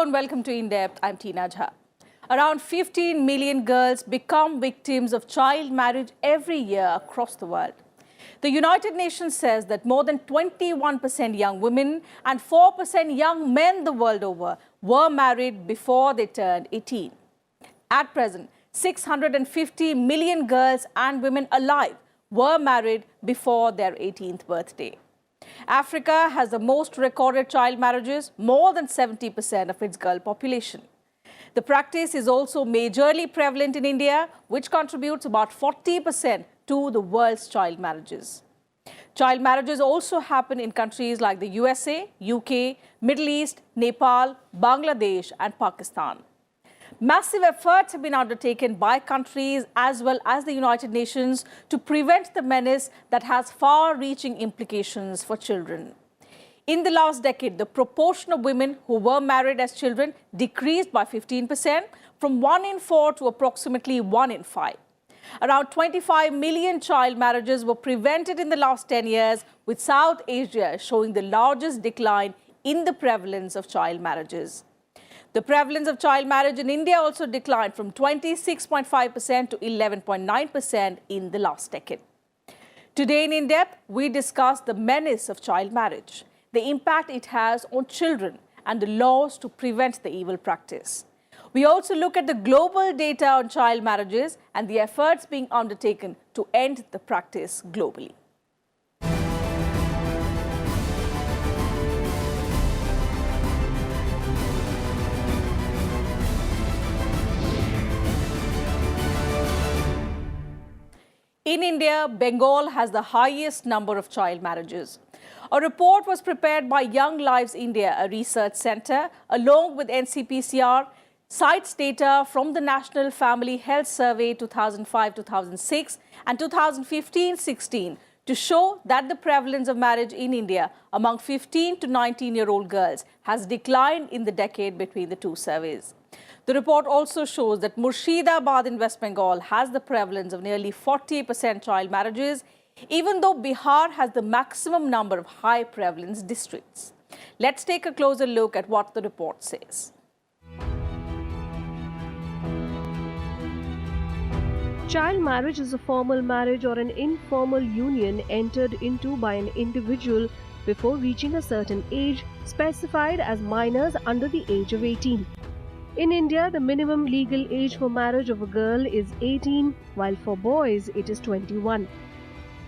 Hello and welcome to In Depth. I'm Tina Jha. Around 15 million girls become victims of child marriage every year across the world. The United Nations says that more than 21% young women and 4% young men the world over were married before they turned 18. At present, 650 million girls and women alive were married before their 18th birthday. Africa has the most recorded child marriages, more than 70% of its girl population. The practice is also majorly prevalent in India, which contributes about 40% to the world's child marriages. Child marriages also happen in countries like the USA, UK, Middle East, Nepal, Bangladesh and Pakistan. Massive efforts have been undertaken by countries as well as the United Nations to prevent the menace that has far-reaching implications for children. In the last decade, the proportion of women who were married as children decreased by 15%, from 1 in 4 to approximately 1 in 5. Around 25 million child marriages were prevented in the last 10 years, with South Asia showing the largest decline in the prevalence of child marriages. The prevalence of child marriage in India also declined from 26.5% to 11.9% in the last decade. Today in In-Depth, we discuss the menace of child marriage, the impact it has on children, and the laws to prevent the evil practice. We also look at the global data on child marriages and the efforts being undertaken to end the practice globally. In India, Bengal has the highest number of child marriages. A report was prepared by Young Lives India, a research center, along with NCPCR, cites data from the National Family Health Survey 2005-2006 and 2015-16 to show that the prevalence of marriage in India among 15 to 19-year-old girls has declined in the decade between the two surveys. The report also shows that Murshidabad in West Bengal has the prevalence of nearly 40% child marriages, even though Bihar has the maximum number of high prevalence districts. Let's take a closer look at what the report says. Child marriage is a formal marriage or an informal union entered into by an individual before reaching a certain age, specified as minors under the age of 18. In India, the minimum legal age for marriage of a girl is 18, while for boys it is 21.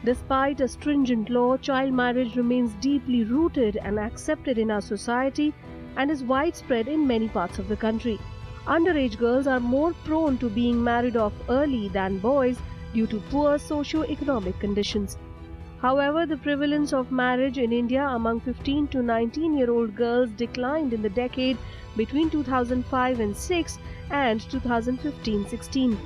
Despite a stringent law, child marriage remains deeply rooted and accepted in our society and is widespread in many parts of the country. Underage girls are more prone to being married off early than boys due to poor socio-economic conditions. However, the prevalence of marriage in India among 15 to 19-year-old girls declined in the decade between 2005 and 6 and 2015-16.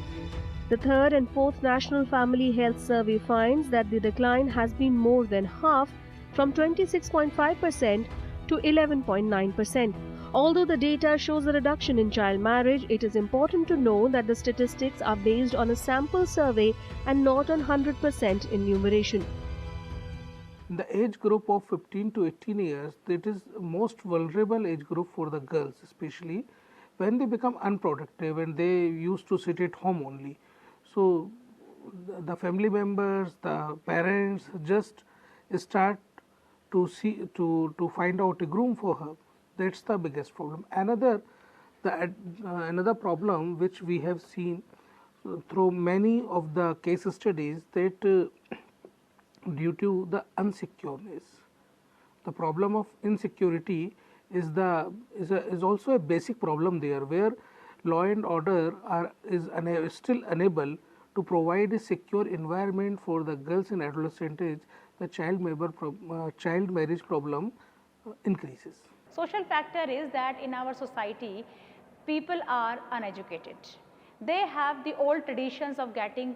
The third and fourth National Family Health Survey finds that the decline has been more than half, from 26.5% to 11.9%. Although the data shows a reduction in child marriage, it is important to know that the statistics are based on a sample survey and not on 100% enumeration. In the age group of 15 to 18 years, it is most vulnerable age group for the girls, especially when they become unproductive and they used to sit at home only. So the family members, the parents just start to find out a groom for her. That's the biggest problem. Another problem which we have seen through many of the case studies, that due to the unsecureness, the problem of insecurity is also a basic problem there, where law and order is still unable to provide a secure environment for the girls in adolescent age. The child marriage problem increases. Social factor is that in our society, people are uneducated. They have the old traditions of getting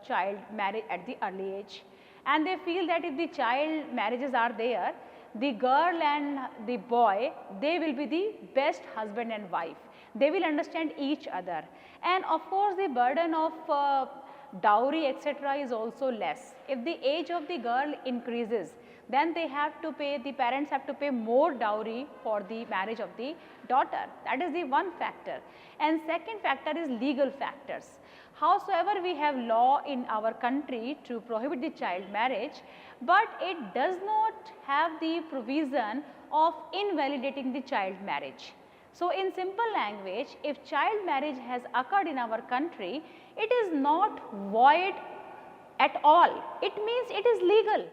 child married at the early age, and they feel that if the child marriages are there, the girl and the boy, they will be the best husband and wife. They will understand each other, and of course the burden of dowry etc. is also less. If the age of the girl increases, then the parents have to pay more dowry for the marriage of the daughter. That is the one factor. And second factor is legal factors. Howsoever we have law in our country to prohibit the child marriage, but it does not have the provision of invalidating the child marriage. So, in simple language, if child marriage has occurred in our country, it is not void at all. It means it is legal.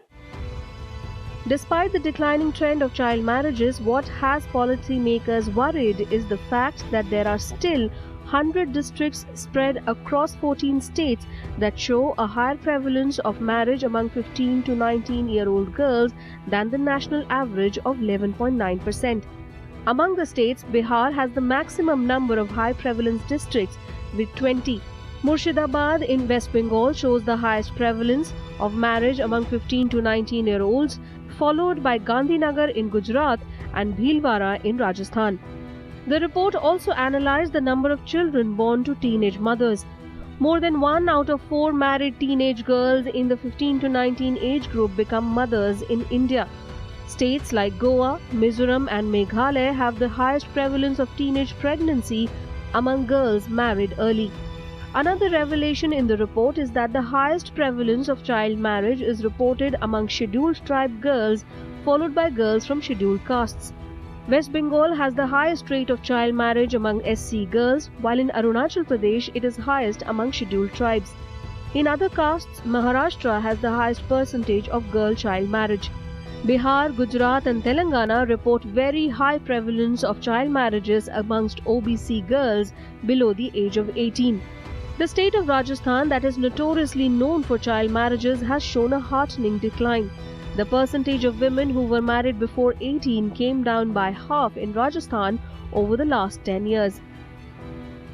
Despite the declining trend of child marriages, what has policymakers worried is the fact that there are still 100 districts spread across 14 states that show a higher prevalence of marriage among 15 to 19-year-old girls than the national average of 11.9%. Among the states, Bihar has the maximum number of high prevalence districts with 20. Murshidabad in West Bengal shows the highest prevalence of marriage among 15 to 19-year-olds, followed by Gandhinagar in Gujarat and Bhilwara in Rajasthan. The report also analyzed the number of children born to teenage mothers. More than 1 out of 4 married teenage girls in the 15 to 19 age group become mothers in India. States like Goa, Mizoram and Meghalaya have the highest prevalence of teenage pregnancy among girls married early. Another revelation in the report is that the highest prevalence of child marriage is reported among scheduled tribe girls, followed by girls from scheduled castes. West Bengal has the highest rate of child marriage among SC girls, while in Arunachal Pradesh it is highest among scheduled tribes. In other castes, Maharashtra has the highest percentage of girl child marriage. Bihar, Gujarat and Telangana report very high prevalence of child marriages amongst OBC girls below the age of 18. The state of Rajasthan, that is notoriously known for child marriages, has shown a heartening decline. The percentage of women who were married before 18 came down by half in Rajasthan over the last 10 years.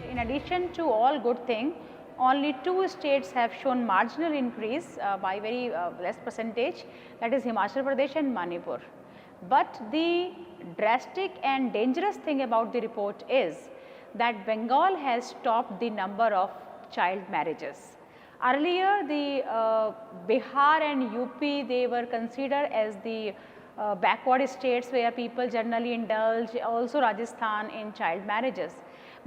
In addition to all good things, only 2 states have shown marginal increase by very less percentage, that is Himachal Pradesh and Manipur. But the drastic and dangerous thing about the report is that Bengal has stopped the number of child marriages. Earlier, the Bihar and UP, they were considered as the backward states where people generally indulge, also Rajasthan, in child marriages.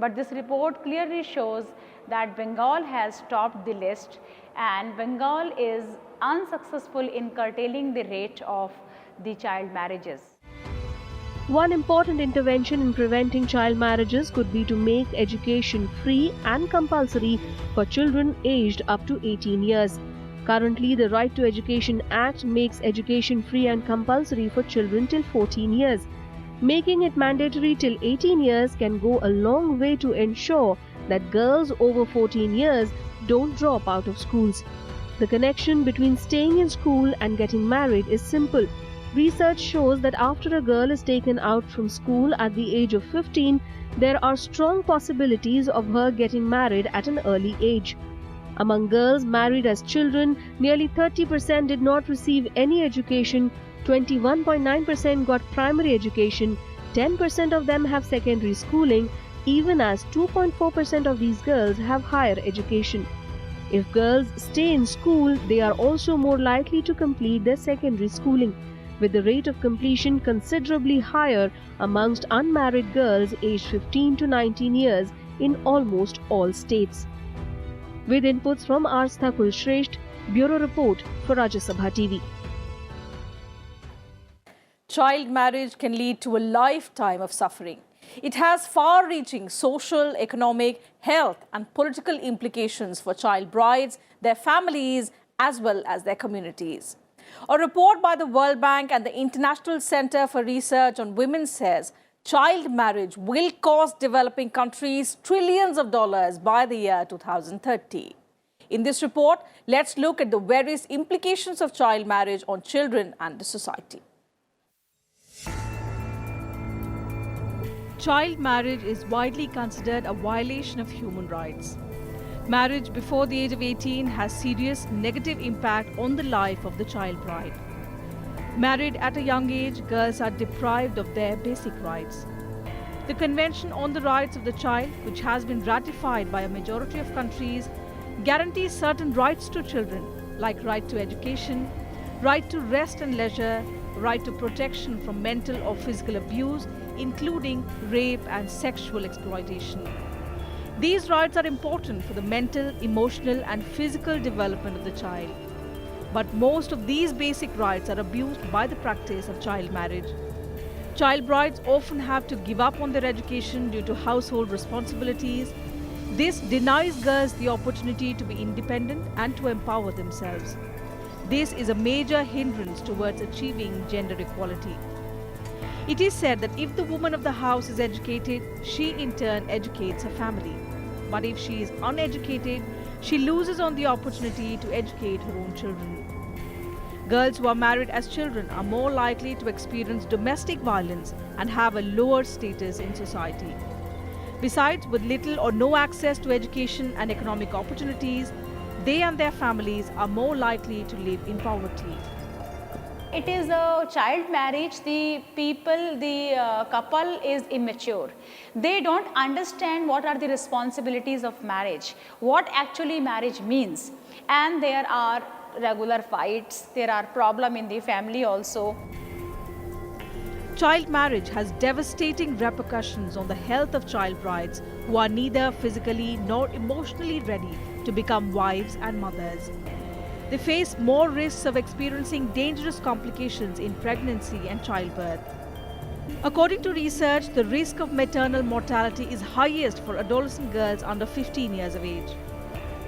But this report clearly shows that Bengal has topped the list and Bengal is unsuccessful in curtailing the rate of the child marriages. One important intervention in preventing child marriages could be to make education free and compulsory for children aged up to 18 years. Currently, the Right to Education Act makes education free and compulsory for children till 14 years. Making it mandatory till 18 years can go a long way to ensure that girls over 14 years don't drop out of schools. The connection between staying in school and getting married is simple. Research shows that after a girl is taken out from school at the age of 15, there are strong possibilities of her getting married at an early age. Among girls married as children, nearly 30% did not receive any education, 21.9% got primary education, 10% of them have secondary schooling, even as 2.4% of these girls have higher education. If girls stay in school, they are also more likely to complete their secondary schooling, with the rate of completion considerably higher amongst unmarried girls aged 15 to 19 years in almost all states. With inputs from Arstha Kulshresht, Bureau Report for Rajya Sabha TV. Child marriage can lead to a lifetime of suffering. It has far-reaching social, economic, health and political implications for child brides, their families as well as their communities. A report by the World Bank and the International Center for Research on Women says child marriage will cost developing countries trillions of dollars by the year 2030. In this report, let's look at the various implications of child marriage on children and the society. Child marriage is widely considered a violation of human rights. Marriage before the age of 18 has serious negative impact on the life of the child bride. Married at a young age, girls are deprived of their basic rights. The Convention on the Rights of the Child, which has been ratified by a majority of countries, guarantees certain rights to children, like right to education, right to rest and leisure, right to protection from mental or physical abuse, including rape and sexual exploitation. These rights are important for the mental, emotional, and physical development of the child. But most of these basic rights are abused by the practice of child marriage. Child brides often have to give up on their education due to household responsibilities. This denies girls the opportunity to be independent and to empower themselves. This is a major hindrance towards achieving gender equality. It is said that if the woman of the house is educated, she in turn educates her family. But if she is uneducated, she loses on the opportunity to educate her own children. Girls who are married as children are more likely to experience domestic violence and have a lower status in society. Besides, with little or no access to education and economic opportunities, they and their families are more likely to live in poverty. It is a child marriage, the couple is immature. They don't understand what are the responsibilities of marriage, what actually marriage means. And there are regular fights, there are problems in the family also. Child marriage has devastating repercussions on the health of child brides who are neither physically nor emotionally ready to become wives and mothers. They face more risks of experiencing dangerous complications in pregnancy and childbirth. According to research, the risk of maternal mortality is highest for adolescent girls under 15 years of age.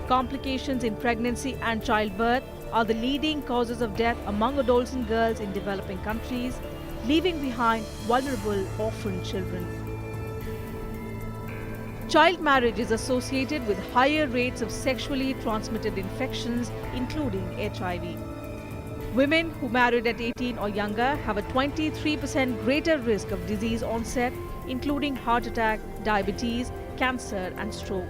Complications in pregnancy and childbirth are the leading causes of death among adolescent girls in developing countries, leaving behind vulnerable orphan children. Child marriage is associated with higher rates of sexually transmitted infections, including HIV. Women who married at 18 or younger have a 23% greater risk of disease onset, including heart attack, diabetes, cancer, and stroke.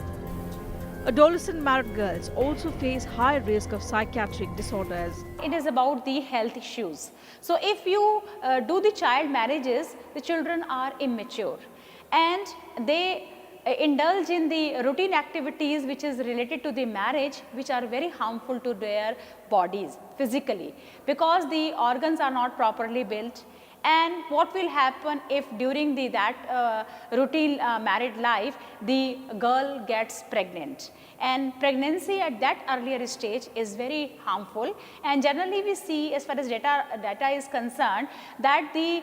Adolescent married girls also face high risk of psychiatric disorders. It is about the health issues. So if you do the child marriages, the children are immature and they indulge in the routine activities which is related to the marriage, which are very harmful to their bodies physically, because the organs are not properly built. And what will happen if during that routine married life, the girl gets pregnant? And pregnancy at that earlier stage is very harmful. And generally we see, as far as data is concerned, that the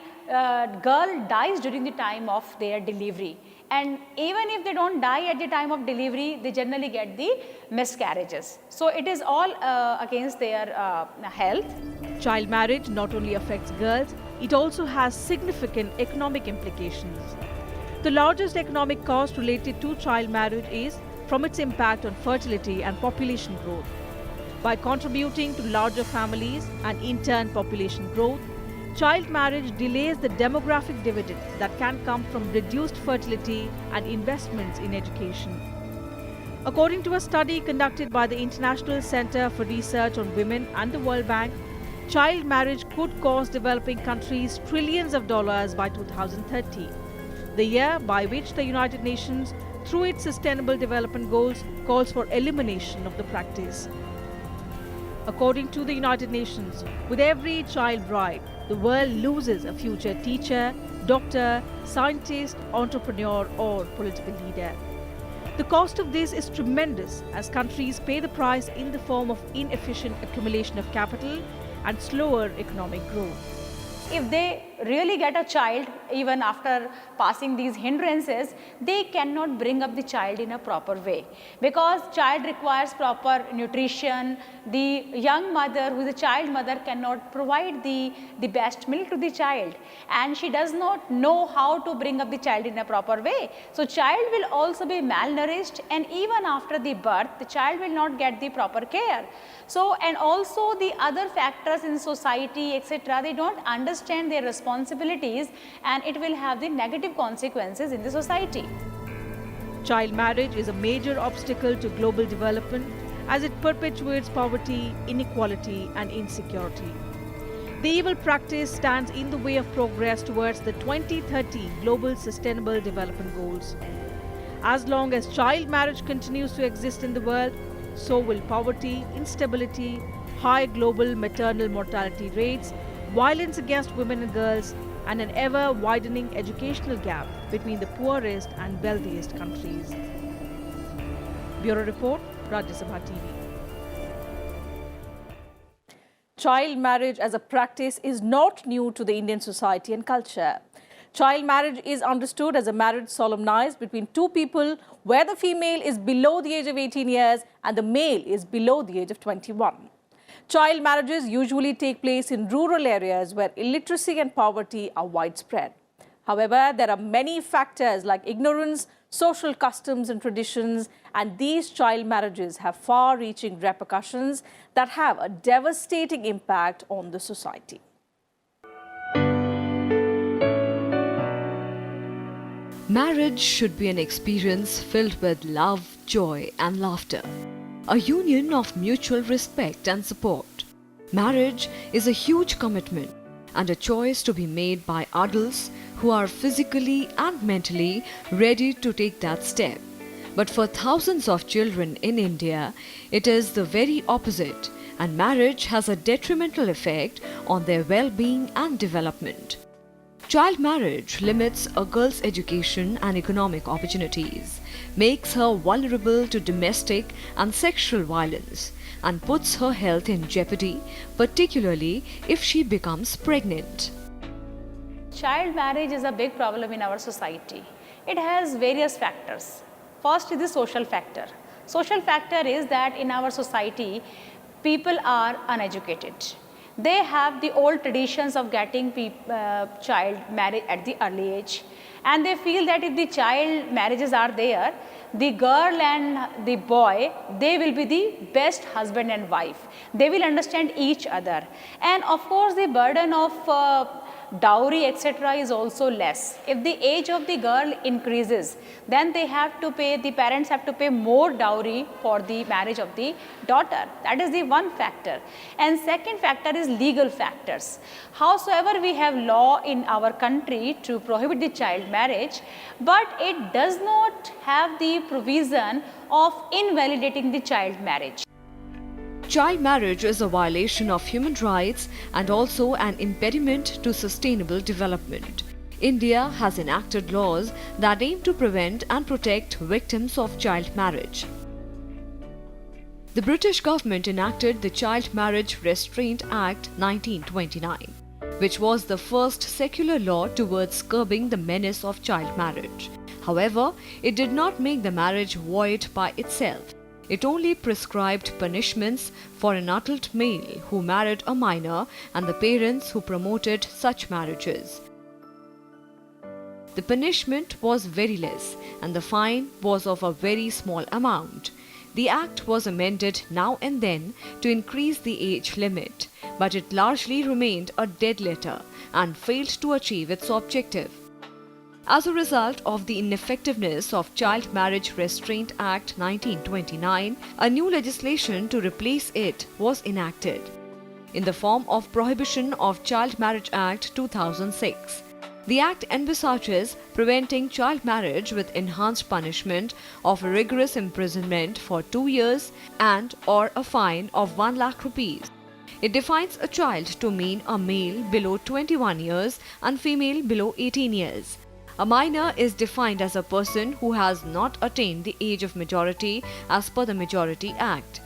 girl dies during the time of their delivery. And even if they don't die at the time of delivery, they generally get the miscarriages. So it is all against their health. Child marriage not only affects girls, it also has significant economic implications. The largest economic cost related to child marriage is from its impact on fertility and population growth. By contributing to larger families and in turn population growth, child marriage delays the demographic dividend that can come from reduced fertility and investments in education. According to a study conducted by the International Center for Research on Women and the World Bank, child marriage could cost developing countries trillions of dollars by 2030, the year by which the United Nations, through its Sustainable Development Goals, calls for elimination of the practice. According to the United Nations, with every child bride, the world loses a future teacher, doctor, scientist, entrepreneur, or political leader. The cost of this is tremendous as countries pay the price in the form of inefficient accumulation of capital and slower economic growth. If they really get a child, even after passing these hindrances, they cannot bring up the child in a proper way, because child requires proper nutrition. The young mother who is a child mother cannot provide the best milk to the child, and she does not know how to bring up the child in a proper way. So child will also be malnourished, and even after the birth, the child will not get the proper care. So, and also the other factors in society, etc., they don't understand their responsibilities, and it will have the negative consequences in the society. Child marriage is a major obstacle to global development as it perpetuates poverty, inequality, and insecurity. The evil practice stands in the way of progress towards the 2030 Global Sustainable Development Goals. As long as child marriage continues to exist in the world, so will poverty, instability, high global maternal mortality rates, violence against women and girls, and an ever widening educational gap between the poorest and wealthiest countries. Bureau Report, Rajya Sabha TV. Child marriage as a practice is not new to the Indian society and culture. Child marriage is understood as a marriage solemnized between two people where the female is below the age of 18 years and the male is below the age of 21. Child marriages usually take place in rural areas where illiteracy and poverty are widespread. However, there are many factors like ignorance, social customs and traditions, and these child marriages have far-reaching repercussions that have a devastating impact on the society. Marriage should be an experience filled with love, joy, and laughter. A union of mutual respect and support. Marriage is a huge commitment and a choice to be made by adults who are physically and mentally ready to take that step. But for thousands of children in India, it is the very opposite, and marriage has a detrimental effect on their well-being and development. Child marriage limits a girl's education and economic opportunities, makes her vulnerable to domestic and sexual violence, and puts her health in jeopardy, particularly if she becomes pregnant. Child marriage is a big problem in our society. It has various factors. First is the social factor. Social factor is that in our society, people are uneducated. They have the old traditions of getting child married at the early age, and they feel that if the child marriages are there, the girl and the boy, they will be the best husband and wife. They will understand each other, and of course the burden of dowry etc. is also less. If the age of the girl increases, then they have to pay, the parents have to pay more dowry for the marriage of the daughter. That is the one factor. And second factor is legal factors. Howsoever we have law in our country to prohibit the child marriage, but it does not have the provision of invalidating the child marriage. Child marriage is a violation of human rights and also an impediment to sustainable development. India has enacted laws that aim to prevent and protect victims of child marriage. The British government enacted the Child Marriage Restraint Act 1929, which was the first secular law towards curbing the menace of child marriage. However, it did not make the marriage void by itself. It only prescribed punishments for an adult male who married a minor and the parents who promoted such marriages. The punishment was very less and the fine was of a very small amount. The act was amended now and then to increase the age limit, but it largely remained a dead letter and failed to achieve its objective. As a result of the ineffectiveness of Child Marriage Restraint Act 1929, a new legislation to replace it was enacted in the form of Prohibition of Child Marriage Act 2006. The Act envisages preventing child marriage with enhanced punishment of rigorous imprisonment for 2 years and or a fine of 1 lakh rupees. It defines a child to mean a male below 21 years and female below 18 years. A minor is defined as a person who has not attained the age of majority as per the Majority Act.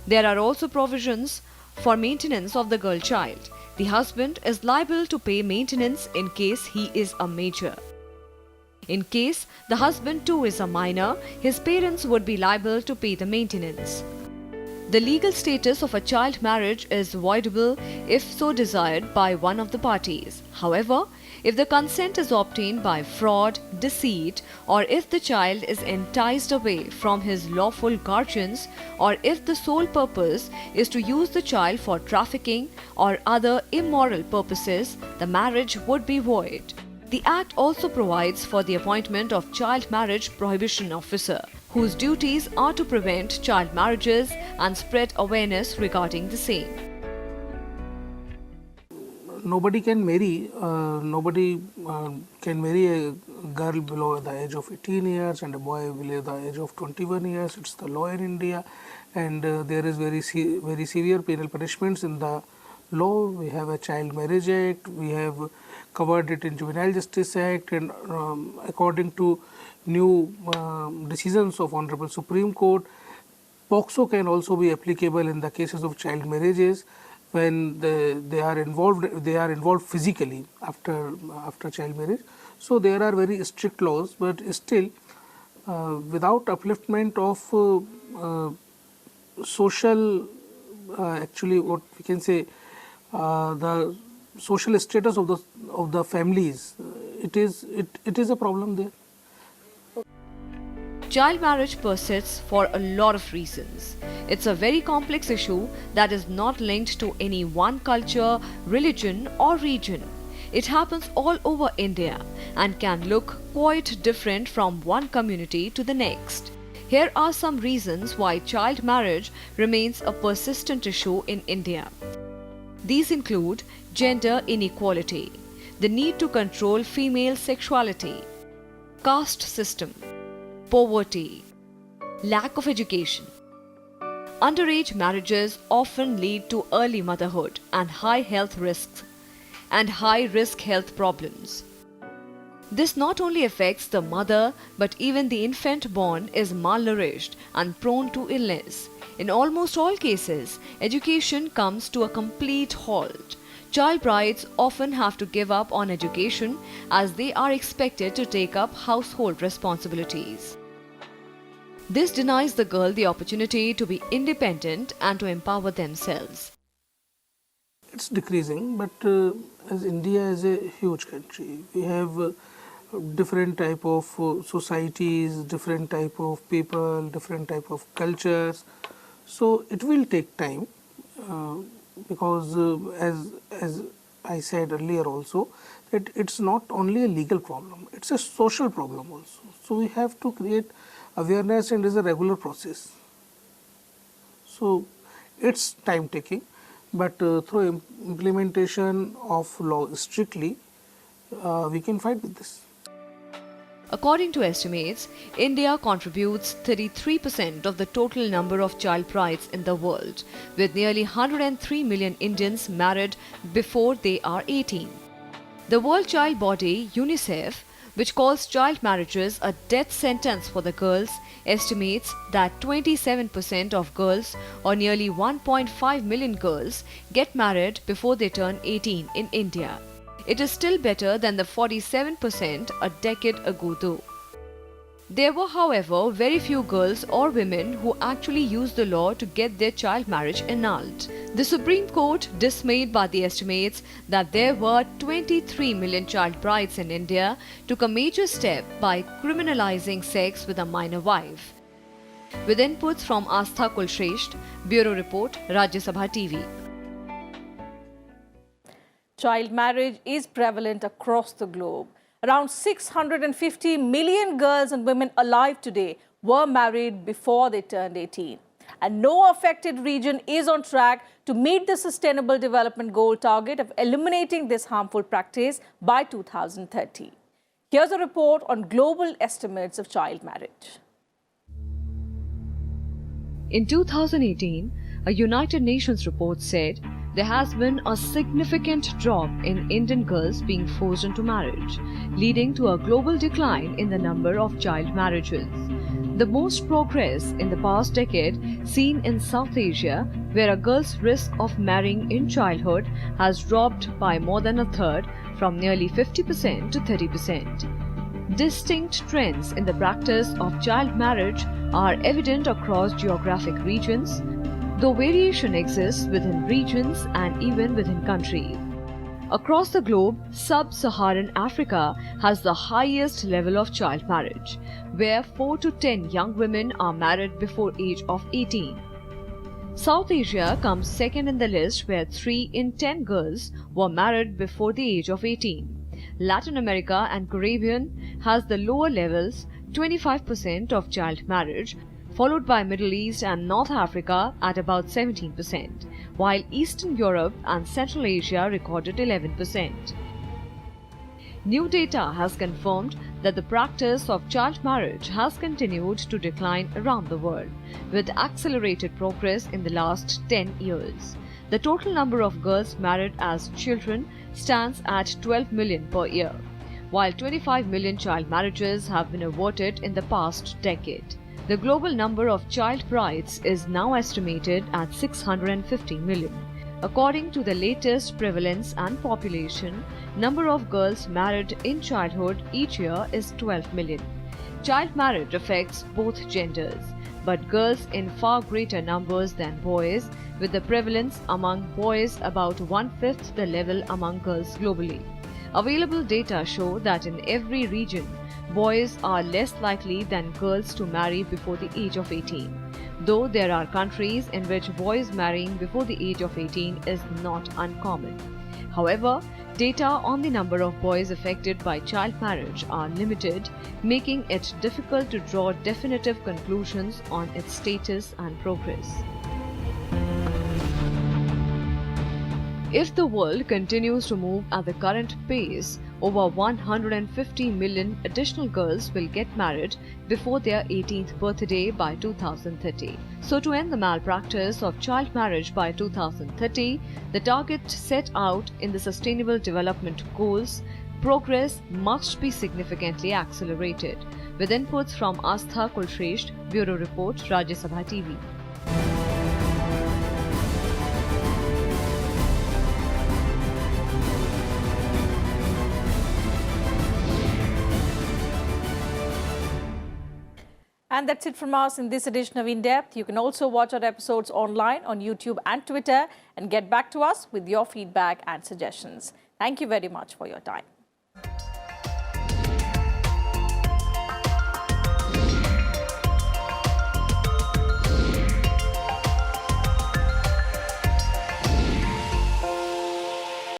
There are also provisions for maintenance of the girl child. The husband is liable to pay maintenance in case he is a major. In case the husband too is a minor, his parents would be liable to pay the maintenance. The legal status of a child marriage is voidable if so desired by one of the parties. However, if the consent is obtained by fraud, deceit, or if the child is enticed away from his lawful guardians, or if the sole purpose is to use the child for trafficking or other immoral purposes, the marriage would be void. The Act also provides for the appointment of Child Marriage Prohibition Officer, whose duties are to prevent child marriages and spread awareness regarding the same. Nobody can marry a girl below the age of 18 years and a boy below the age of 21 years. It's the law in India, and there is very severe penal punishments in the law. We have a Child Marriage Act, we have covered it in Juvenile Justice Act, and according to new decisions of Honorable Supreme Court, POCSO can also be applicable in the cases of child marriages when they are involved physically after child marriage. So there are very strict laws, but still without upliftment of social, actually what we can say, the social status of the families, it is a problem there. Child marriage persists for a lot of reasons. It's a very complex issue that is not linked to any one culture, religion, or region. It happens all over India and can look quite different from one community to the next. Here are some reasons why child marriage remains a persistent issue in India. These include gender inequality, the need to control female sexuality, caste system, poverty, lack of education. Underage marriages often lead to early motherhood and high health risks and high-risk health problems. This not only affects the mother, but even the infant born is malnourished and prone to illness. In almost all cases, education comes to a complete halt. Child brides often have to give up on education as they are expected to take up household responsibilities. This denies the girl the opportunity to be independent and to empower themselves. It's decreasing, but as India is a huge country, we have different type of societies, different type of people, different type of cultures. So it will take time because as I said earlier also, that it's not only a legal problem, it's a social problem also. So we have to create awareness, and it's a regular process. So it's time taking, but through implementation of law strictly, we can fight with this. According to estimates, India contributes 33% of the total number of child brides in the world, with nearly 103 million Indians married before they are 18. The World Child Body, UNICEF, which calls child marriages a death sentence for the girls, estimates that 27% of girls, or nearly 1.5 million girls, get married before they turn 18 in India. It is still better than the 47% a decade ago though. There were, however, very few girls or women who actually used the law to get their child marriage annulled. The Supreme Court, dismayed by the estimates that there were 23 million child brides in India, took a major step by criminalizing sex with a minor wife. With inputs from Astha Kulshresht, Bureau Report, Rajya Sabha TV. Child marriage is prevalent across the globe. Around 650 million girls and women alive today were married before they turned 18. And no affected region is on track to meet the Sustainable Development Goal target of eliminating this harmful practice by 2030. Here's a report on global estimates of child marriage. In 2018, a United Nations report said there has been a significant drop in Indian girls being forced into marriage, leading to a global decline in the number of child marriages. The most progress in the past decade seen in South Asia, where a girl's risk of marrying in childhood has dropped by more than a third, from nearly 50% to 30%. Distinct trends in the practice of child marriage are evident across geographic regions, though variation exists within regions and even within countries. Across the globe, sub-Saharan Africa has the highest level of child marriage, where 4 to 10 young women are married before age of 18. South Asia comes second in the list, where 3 in 10 girls were married before the age of 18. Latin America and Caribbean has the lower levels, 25% of child marriage, followed by Middle East and North Africa at about 17%, while Eastern Europe and Central Asia recorded 11%. New data has confirmed that the practice of child marriage has continued to decline around the world, with accelerated progress in the last 10 years. The total number of girls married as children stands at 12 million per year, while 25 million child marriages have been averted in the past decade. The global number of child brides is now estimated at 650 million. According to the latest prevalence and population, number of girls married in childhood each year is 12 million. Child marriage affects both genders, but girls in far greater numbers than boys, with the prevalence among boys about 1/5 the level among girls globally. Available data show that in every region, boys are less likely than girls to marry before the age of 18. Though there are countries in which boys marrying before the age of 18 is not uncommon. However, data on the number of boys affected by child marriage are limited, making it difficult to draw definitive conclusions on its status and progress. If the world continues to move at the current pace, over 150 million additional girls will get married before their 18th birthday by 2030. So to end the malpractice of child marriage by 2030, the target set out in the Sustainable Development Goals, progress must be significantly accelerated. With inputs from Astha Kulshresht, Bureau Report, Rajya Sabha TV. And that's it from us in this edition of In Depth. You can also watch our episodes online on YouTube and Twitter and get back to us with your feedback and suggestions. Thank you very much for your time.